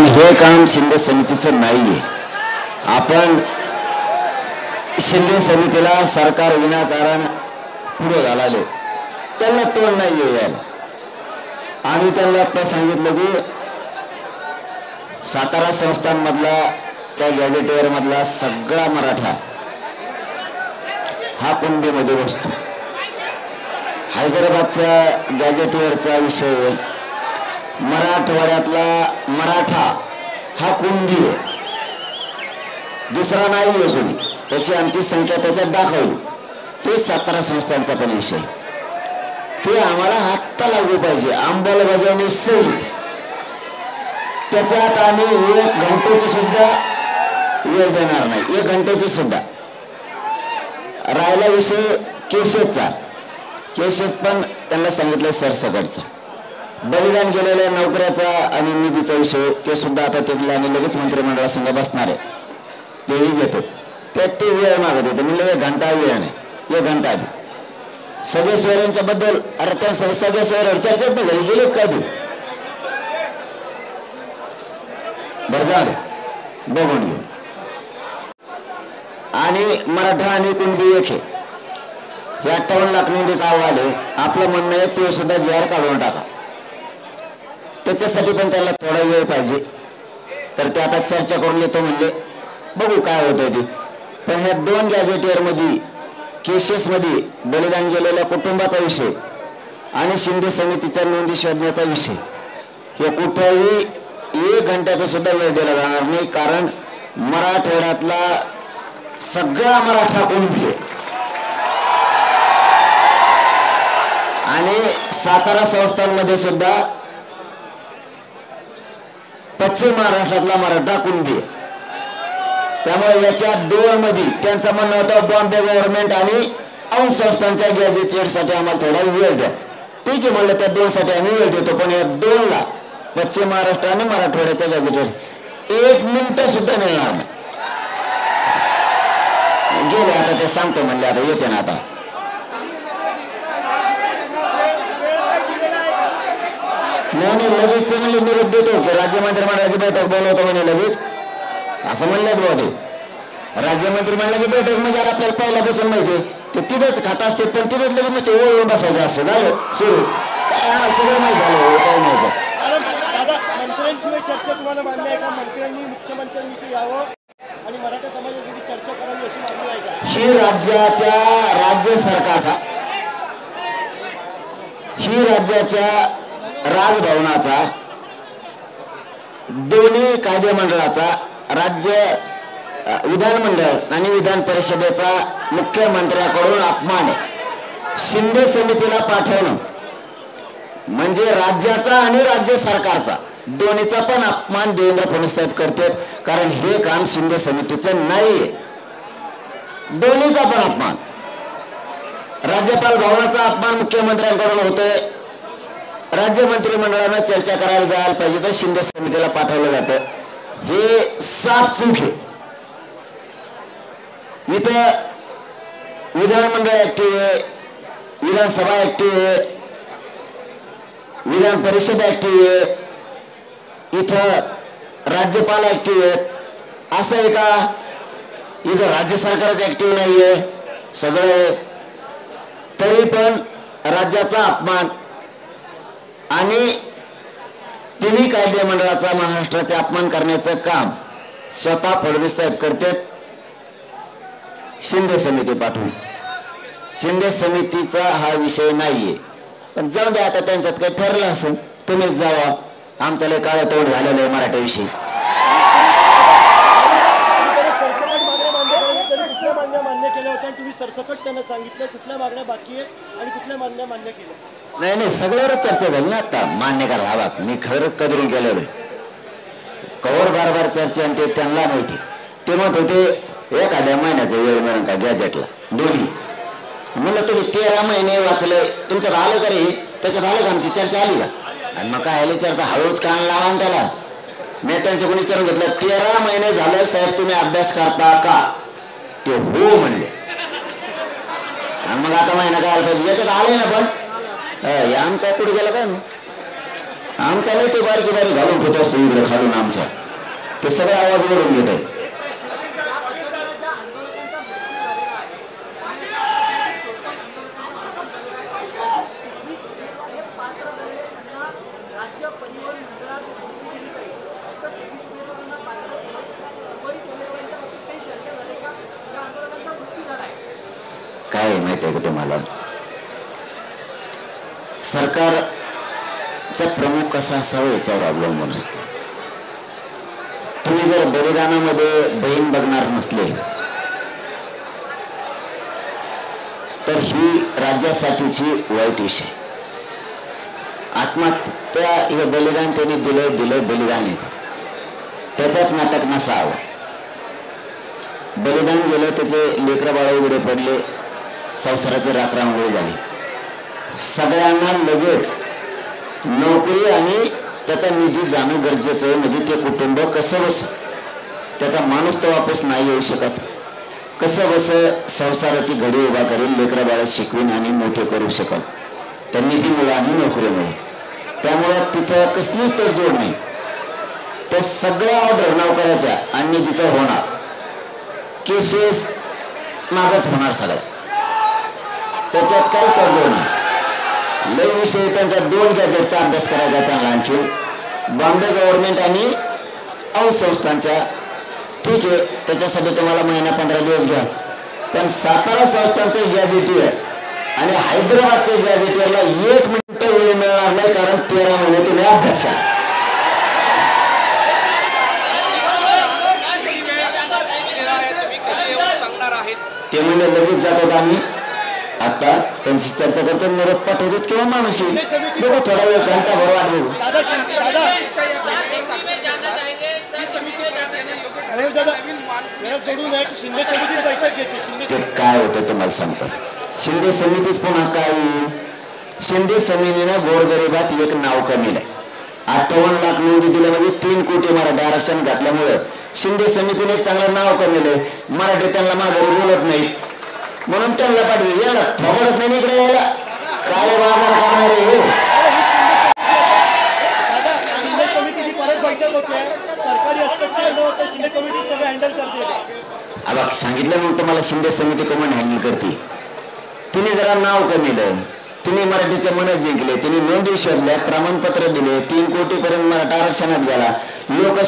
कारण हे काम शिंदे समितीचं नाहीये. आपण शिंदे समितीला सरकार विनाकारण पुढे घालाले, त्यांना तोड नाहीये यायला. आम्ही त्यांना आता सांगितलं की सातारा संस्थांमधला त्या गॅजेटियर मधला सगळा मराठा हा कुंडीमध्ये बसतो. हैदराबादच्या गॅजेटियरचा विषय, मराठवाड्यातला मराठा हा कुंडी आहे, दुसरा नाही आहे कोणी. तशी आमची संख्या त्याच्यात दाखवली. ते सातारा संस्थांचा पण विषय, ते आम्हाला हातता लागू पाहिजे अंमलबजावणी सहित. त्याच्यात आम्ही 1 घंटेची सुद्धा वेळ देणार नाही, 1 घंटेची सुद्धा. राहिला विषय केसेसचा, केसेस पण त्यांना सांगितलं सरसकटचा. बलिदान केलेल्या नोकऱ्याचा आणि निधीचा विषय ते सुद्धा आता ते आम्ही लगेच मंत्रिमंडळासंघ बसणार आहे, तेही घेतो. त्यात ते वेळ मागत होते, म्हणलं 1 घंटा वेळ नाही, 1 घंटा आधी. सगळे सोयऱ्यांच्या बद्दल अरे त्या सगळ्या सोयऱ्यावर चर्चाच नाही झाली, गेले कधी. बरं झालं बघून घेऊ. आणि मराठा आणि कुणबी एक आहे, हे 58 लाख नोंदीचा अहवाल आहे. आपलं म्हणणं आहे ते सुद्धा जी.आर काढून टाका. त्याच्यासाठी पण त्याला थोडा वेळ पाहिजे, तर ते आता चर्चा करून येतो म्हणजे बघू काय होतंय ते. पण ह्या 2 गॅजेटियर मध्ये केसेस मध्ये बलिदान गेलेल्या कुटुंबाचा विषय आणि शिंदे समितीच्या नोंदी शोधण्याचा विषय, हे कुठेही 1 घंट्याचा सुद्धा वेळ दिला जाणार नाही. कारण मराठवाड्यातला सगळा मराठा कुणबी आहे आणि सातारा संस्थांमध्ये सुद्धा पश्चिम महाराष्ट्रातला मराठा कुणबी आहे. त्यामुळे याच्या 2 मध्ये त्यांचं म्हणणं होतं बॉम्बे गव्हर्नमेंट आणि अंश संस्थांच्या गॅजेटेड साठी आम्हाला थोडा वेळ द्या. ठीक आहे म्हणलं, त्या 2 साठी आम्ही वेळ देतो, पण या 2ला पश्चिम महाराष्ट्र आणि मराठवाड्याच्या गॅजेटेड 1 मिनिट सुद्धा मिळणार नाही. गेले आता ते सांगतो म्हणले, आता येते ना आता. नाही लगेच ते म्हणजे निरोप देतो की राज्य मंत्रिमंडळाची बैठक बोलवतो म्हणे लगेच, असं म्हणलेच भाऊ. ते राज्य मंत्रिमंडळाची बैठक म्हणजे आपल्याला पहिल्यापासून माहिती आहे ते तिथंच खात असते, पण तिथंच लगेच नुसतं ओळून बसायचं असं झालं सुरू. काय सगळं माहिती झालं काय नाही. मंत्र्यांशिवाय चर्चा तुम्हाला मान्य आहे का? मंत्र्यांनी मुख्यमंत्र्यांनी यावं आणि मराठा समाजाची चर्चा करावी अशी मागणी आहे का? ही राज्य सरकारचा, ही राज्याच्या राजभवनाचा, दोन्ही कायदे मंडळाचा, राज्य विधानमंडळ आणि विधान परिषदेचा मुख्यमंत्र्याकडून अपमान आहे. शिंदे समितीला पाठवणं म्हणजे राज्याचा आणि राज्य सरकारचा दोन्हीचा पण अपमान देवेंद्र फडणवीस साहेब करतात. कारण हे काम शिंदे समितीचं नाहीये, दोन्हीचा पण अपमान. राज्यपाल भवनाचा अपमान मुख्यमंत्र्यांकडून होतोय, राज्य मंत्रिमंडळानं चर्चा करायला जायला पाहिजे तर शिंदे समितीला पाठवलं जातं. हे साफ चूक आहे. इथं विधानमंडळ ऍक्टिव्ह आहे, विधानसभा ऍक्टिव्ह आहे, विधान परिषद ऍक्टिव्ह आहे, इथं राज्यपाल ऍक्टिव्ह आहे. असं आहे का इथं राज्य सरकारच ऍक्टिव्ह नाहीये सगळे? तरी पण राज्याचा अपमान आणि तिन्ही कायदे मंडळाचा महाराष्ट्राचे अपमान करण्याचं काम स्वतः फडणवीस साहेब करतात शिंदे समिती पाठवून. शिंदे समितीचा हा विषय नाहीये, पण जाऊ द्या आता त्यांच्यात काही ठरलं असेल, तुम्हीच जावा, आमचं लय काळं तोड झालेलं आहे मराठीविषयी. मान्य केल्या होत्या तुम्ही सरसकट त्यांना सांगितलं कुठल्या मागण्या बाकी आहेत आणि कुठल्या मान्य केल्या? नाही सगळ्यावरच चर्चा झाली ना. आता मान्य करा, हा बाग मी खरं कदरून गेलेलो आहे. कवर बार चर्चा आणि ते त्यांना माहिती. ते म्हणत होते 1 महिन्याचा वेळ मिळून का गॅजेटला दोन्ही. म्हणलं तुम्ही 13 महिने वाचले, तुमच्यात आलं का रे? त्याच्यात आलं का? आमची चर्चा आली का? आणि मग काय आली चर्चा? हळूच कान लावा त्याला. मी त्यांच्याकडून विचारून घेतलं 13 महिने झालं साहेब तुम्ही अभ्यास करता का? ते हो म्हणले. आणि मग आता महिना काय आला पाहिजे याच्यात आले ना. पण आमचा कुठे गेला काय? आमचा नाही ते बारकी बारी घालून होत असतो इकडे खालून आमच्या ते सगळे आवाज ओढून घेत आहे. काय आहे माहिती आहे का तुम्हाला, सरकारचा प्रमुख कसा असावा याच्यावर अवलंबून असतं. तुम्ही जर बलिदानामध्ये बहीण बघणार नसले तर ही राज्यासाठीची वाईट विषय. आत्महत्या हे बलिदान त्यांनी दिलं बलिदान आहे, त्याच्यात नाटक नसावं. बलिदान गेलं, त्याचे लेकरं बाळ उघडे पडले, संसाराची राखरांगोळी झाली. सगळ्यांना लगेच नोकरी आणि त्याचा निधी जाणं गरजेचं आहे. म्हणजे ते कुटुंब कसं बस त्याचा माणूस तर वापस नाही येऊ शकत, कसं बस संसाराची घडी उभा करेल, लेकरं बाळ शिकवीन आणि मोठे करू शकल त्या निधीमुळे आणि नोकरीमुळे. त्यामुळे तिथं कसलीच तडजोड नाही. त्या सगळ्या ऑर्डर नोकऱ्याच्या आणि निधीचं होणार, केसेस मागच होणार सगळ्या, त्याच्यात काहीच तडजोड नाही. लय विषय त्यांचा 2 गॅजेटचा अभ्यास करायचा त्यांना आणखी, बॉम्बे गव्हर्नमेंट आणि संस्थांच्या. ठीक आहे, त्याच्यासाठी तुम्हाला महिना 15 दिवस घ्या, पण सातारा संस्थांचं गॅजेटियर आणि हैदराबादच्या गॅजेटियरला 1 मिनिट वेळ मिळणार नाही, कारण 13 महिने तुम्ही अभ्यास करा. ते म्हणजे लगेच जातात आम्ही. आता त्यांची चर्चा करतो, निरोप पाठवतो किंवा माणूस येईल, बघू थोडा वेळ घंटा भर वाट बघू. ते काय होतं तुम्हाला सांगतो. शिंदे समितीच पुन्हा काय येईल. शिंदे समितीनं गोरगरिबात एक नाव कमी आहे. 58 लाख नोंदी दिल्या म्हणजे 3 कोटी मराठी आरक्षण घातल्यामुळे शिंदे समितीने एक चांगलं नाव कमी. मराठी त्यांना माघारी बोलत नाही म्हणून त्यांना पाठवले. याला थोडंच नाही इकडे यायला काय बाजार करणार आहे. सांगितलं मग तुम्हाला शिंदे समिती कमन हँडल करते. तिने जरा नाव कमीलं, तिने मराठीचे मन जिंकले, तिने नोंदी शोधल्या, प्रमाणपत्र दिले, 3 कोटी पर्यंत मराठा आरक्षणात गेला. लोक